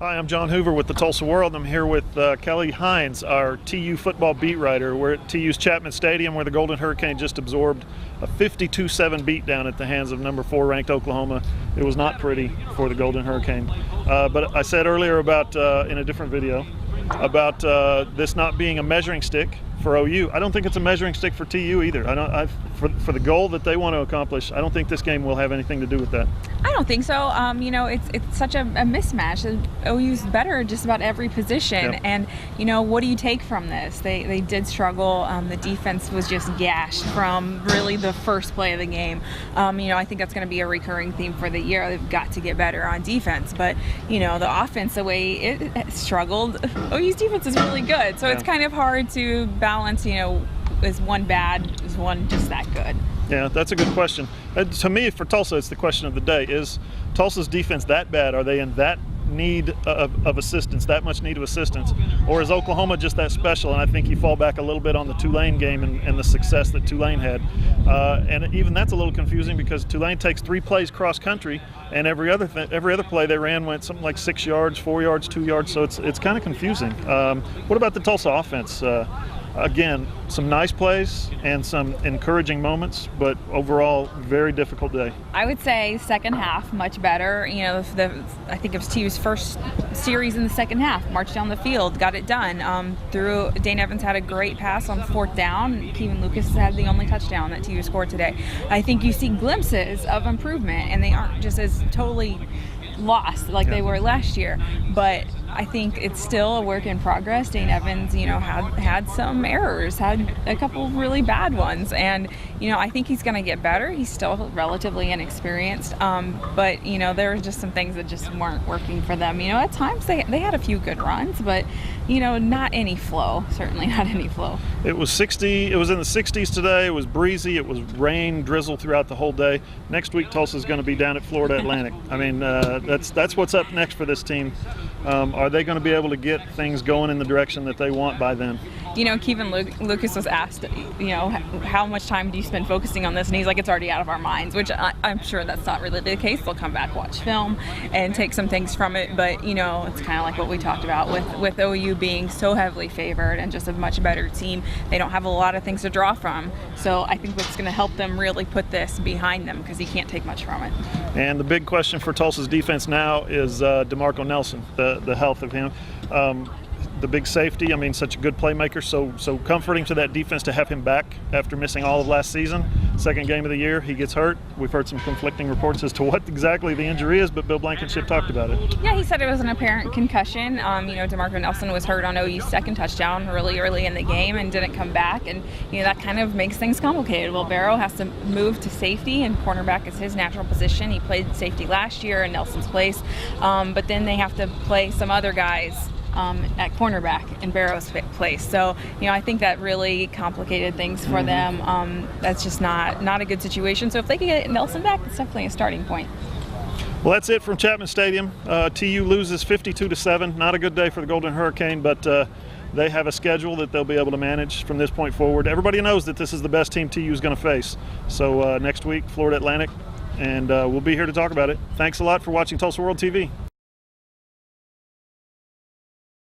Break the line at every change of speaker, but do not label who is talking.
Hi, I'm John Hoover with the Tulsa World. I'm here with Kelly Hines, our TU football beat writer. We're at TU's Chapman Stadium where the Golden Hurricane just absorbed a 52-7 beatdown at the hands of number 4 ranked Oklahoma. It was not pretty for the Golden Hurricane. But I said earlier about, in a different video, about this not being a measuring stick for OU. I don't think it's a measuring stick for TU either. For the goal that they want to accomplish, I don't think this game will have anything to do with that.
I don't think so. It's such a mismatch. OU's better at just about every position.
Yep.
And, what do you take from this? They did struggle. The defense was just gashed from really the first play of the game. I think that's going to be a recurring theme for the year. They've got to get better on defense. But, the offense, the way it struggled, OU's defense is really good. So It's kind of hard to balance, is one bad, is one just that good?
Yeah, that's a good question. To me, for Tulsa, it's the question of the day. Is Tulsa's defense that bad? Are they in that need of assistance, that much need of assistance? Or is Oklahoma just that special? And I think you fall back a little bit on the Tulane game and the success that Tulane had. And even that's a little confusing because Tulane takes 3 plays cross country, and every other play they ran went something like 6 yards, 4 yards, 2 yards. So it's kind of confusing. What about the Tulsa offense? Again, some nice plays and some encouraging moments, but overall, very difficult day.
I would say second half, much better. I think it was TU's first series in the second half. Marched down the field, got it done. Dane Evans had a great pass on 4th down. Kevin Lucas had the only touchdown that TU scored today. I think you see glimpses of improvement, and they aren't just as totally lost like they were last year, but I think it's still a work in progress. Dane Evans, had some errors, had a couple really bad ones, and I think he's going to get better. He's still relatively inexperienced, but there were just some things that just weren't working for them. At times they had a few good runs, but not any flow. Certainly not any flow.
It was 60. It was in the 60s today. It was breezy. It was rain, drizzle throughout the whole day. Next week, Tulsa's going to be down at Florida Atlantic. I mean, that's what's up next for this team. Are they going to be able to get things going in the direction that they want by then?
Kevin Lucas was asked, how much time do you spend focusing on this? And he's like, it's already out of our minds, which I'm sure that's not really the case. They'll come back, watch film, and take some things from it. But, it's kind of like what we talked about with OU being so heavily favored and just a much better team. They don't have a lot of things to draw from. So I think what's going to help them really put this behind them because he can't take much from it.
And the big question for Tulsa's defense now is DeMarco Nelson, the health of him. The big safety, such a good playmaker, so comforting to that defense to have him back after missing all of last season. Second game of the year, he gets hurt. We've heard some conflicting reports as to what exactly the injury is, but Bill Blankenship talked about it.
Yeah, he said it was an apparent concussion. DeMarco Nelson was hurt on OU's second touchdown really early in the game and didn't come back, and that kind of makes things complicated. Well, Barrow has to move to safety, and cornerback is his natural position. He played safety last year in Nelson's place, but then they have to play some other guys at cornerback in Barrow's place. So, I think that really complicated things for them. That's just not a good situation. So if they can get Nelson back, it's definitely a starting point.
Well, that's it from Chapman Stadium. TU loses 52-7. Not a good day for the Golden Hurricane, but they have a schedule that they'll be able to manage from this point forward. Everybody knows that this is the best team TU is going to face. So next week, Florida Atlantic, and we'll be here to talk about it. Thanks a lot for watching Tulsa World TV.